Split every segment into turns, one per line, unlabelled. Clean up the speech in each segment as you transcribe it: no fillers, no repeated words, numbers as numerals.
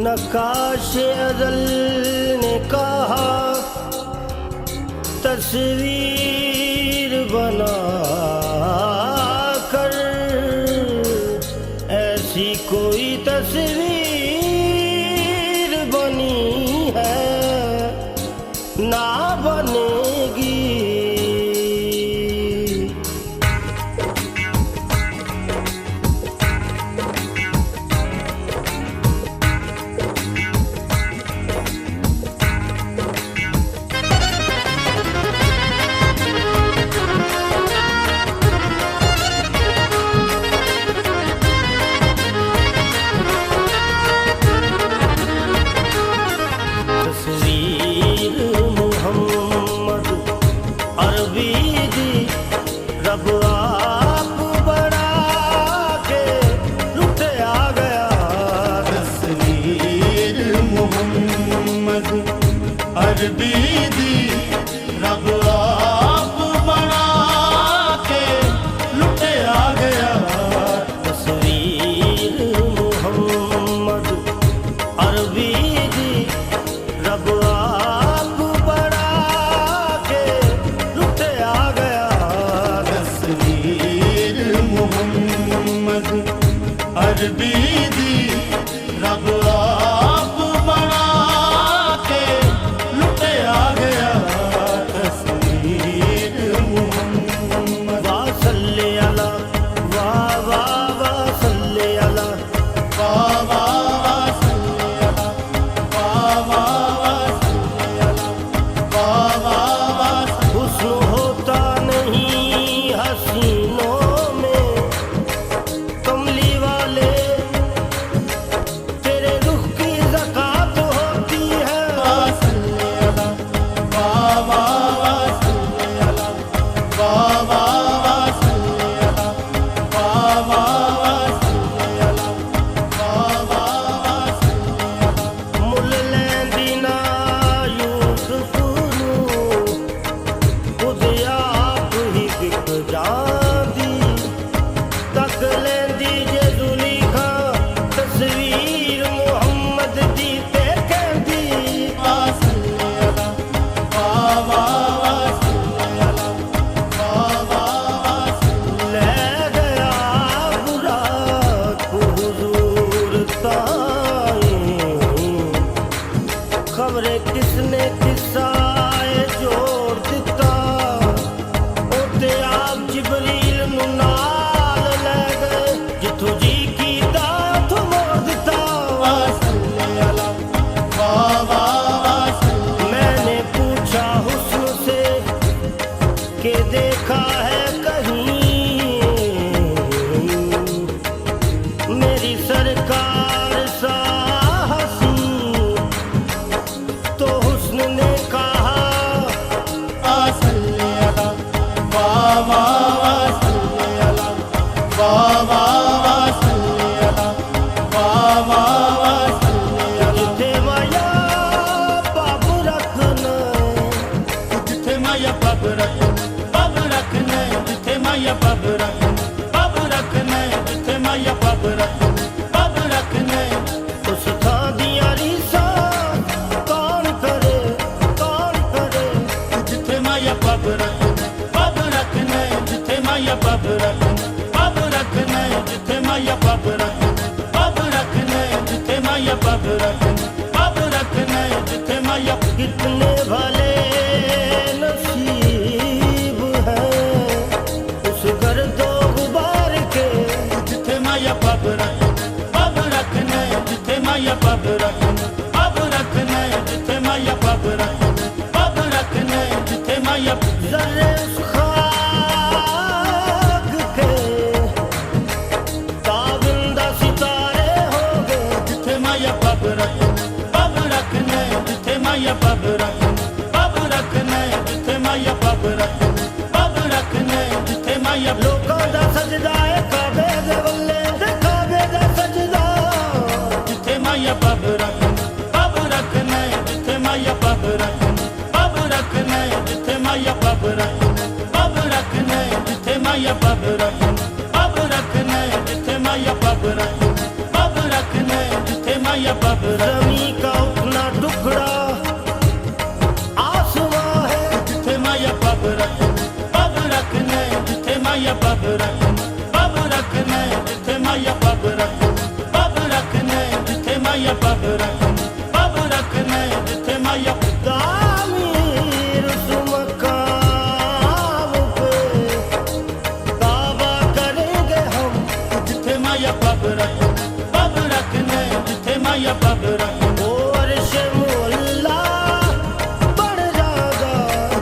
नकाश अज़ल ने कहा तस्वीर बना कर, ऐसी कोई तस्वीर बनी है ना बनेगी। रब आप बढ़ा के लुट आ गया।
तस्वीर मोहम्मद अरबी दी, रब आप बढ़ा के लुट आ गया।
तस्वीर मोहम्मद अरबी दी, रब आप बढ़ा के लुट आ गया।
तस्वीर मोहम्मद अरबी दी, रब आप बढ़ा के लुट आ गया। तस्वीर मोहम्मद
वाह सल्ले अला, वाह वाह वाह सल्ले अला,
वाह वाह सल्ले अला, वाह वाह सल्ले अला, वाह वाह।
हुस्न होता नहीं हसीनों में, कमली वाले तेरे रुख की ज़कात होती है।
वाह सल्ले अला, वाह वाह सल्ले अला, वाह वाह सल्ले अला, वाह वाह सल्ले अला, वाह वाह सल्ले अला।
मुल लैंदी ना यूसुफ नू, खुद आप ही बिक जांदी। तक लैंदी जे ज़ुलीखा तस्वीर मुहम्मद दी ते कहंदी।
वाह सल्ले अला, वाह वाह सल्ले अला, वाह वाह सल्ले
ले गया बुराक हुजूर ताईं, खबरे किसने किस्साए जोड़ दिता। ओते आप जिबरील नू नाल ले गए, जिथों जी कीता उत्थों मोड़ दिता।
वाह सल्ले अला, वाह वाह सल्ले।
मैंने पूछा हुस्न से कि देखा है कहीं मेरी सरकार सा हसी, तो हुस्न ने कहा
वाह सल्ले अला, वाह वाह सल्ले अला, वाह वाह सल्ले अला, वाह वाह सल्ले अला।
जिथे माया बाब रखना,
जिथे माया बब रखने, बब रखने, जिथे माया बब रखने, बब रखने, जिथे माया बब रखने, बब रखने।
उस थां दियां रीसां कौन करे, कौन करे।
जिथे माया बब रखने, बब रखने, जिथे माया बब रखने, बब रखने, जिथे माया बब रखने, बब रखने, जिथे माया बब रखने, बब रखने, जिथे माया।
कितने भले नसीब हैं उस गर्दो गुबार के,
जिथे माया बब रखने, बब रखने, जिथे माया बब रखने, बब रखने, जिथे माया बब रखने, बब रखने, जिथे माया।
ज़र्रे उस खाक के ताबिंदा सितारे होंगे।
जिथे माया बब रखने, बब रखने, जिथे माया बब रखने, बब रखने, जिथे माया बब रखने, बब रखने, जिथे माया।
लोकां दा सजदा है काबे दे वल्ले ते काबे दा सजदा।
जिथे माया बब रखने, बब रखने, जिथे माया बब रखने, बब रखने, जिथे माया बब रखने, बब रखने, जिथे माया बब रखने, बब रखने, जिथे माया बब रखने, बब रखने, जिथे माया। माया पब रख
जमी का उठना टुकड़ा आसमां है
जिथे माया पब रखने जिथे माया पब रखने जिथे माया पब रखने जिथे माया पब रखने जिथे माया
तामीर सुमकाम पे काबा करेंगे हम
जिथे माया पब रखने जिथे माया पब रखने
ओ अर्श मुअल्ला बढ़ जाएगा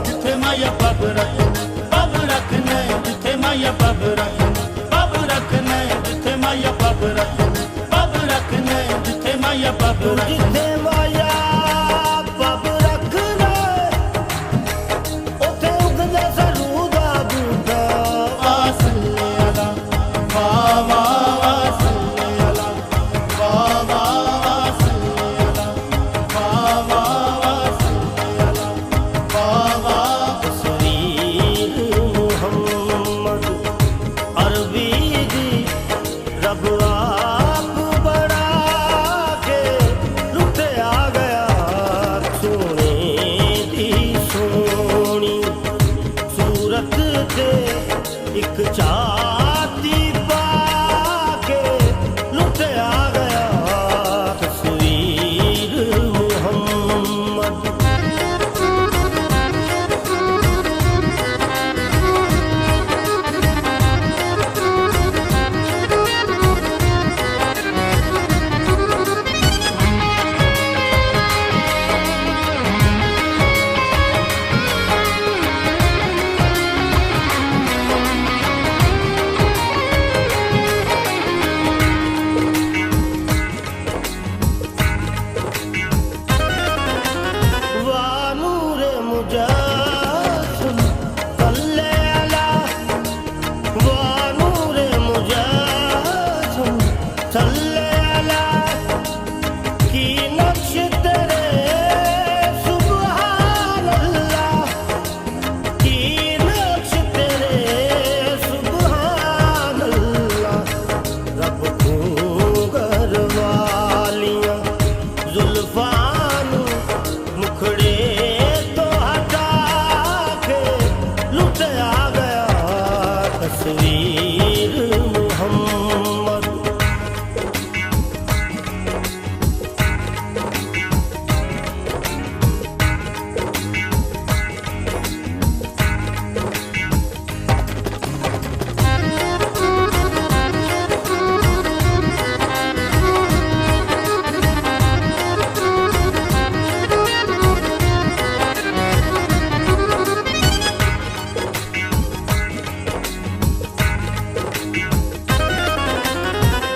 जिथे माया पब रखने जिथे माया पब रखने जिथे माया पब रखने जिथे माया पब रखने
जिथे माया पब रखना उथे उगदा सरूदा बूटा
वासल्ले अला वावा वासल्ले अला वावा वासल्ले अला वावा वासल्ले अला वावा
तस्वीर मुहम्मद अरबी दी रब आप बड़ा के लुटे आ गया सोने दी सोनी सूरत दे एक चाती पाके लुटे आ गया तस्वीर मुहम्मद वानूर मुजासम सल्ले अला वानूर मुजासम सल्ले अला की नक्श तेरे सुभान अल्लाह की नक्श तेरे सुभान अल्लाह रब खूंगर वालियां जुल्फान मुखड़े तो हटा के लुटे आ गया तस्वीर मुहम्मद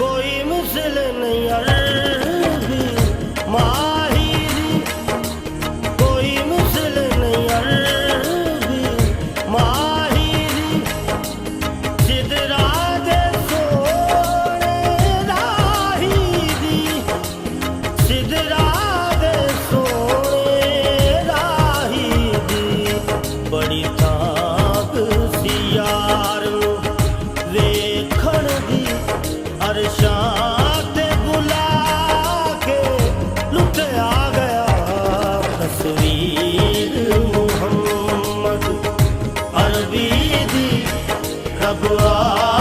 कोई मिसल नहीं अरबी माहिरी कोई मिसल नहीं अरबी माहिरी सिदरा दे सोने राही दी सिदरा दे सोने राही दी बड़ी ताक सी यार नूं वेखण दी अरशां ते बुला के लुटे आ गया तस्वीर मुहम्मद अरबी दी रब आ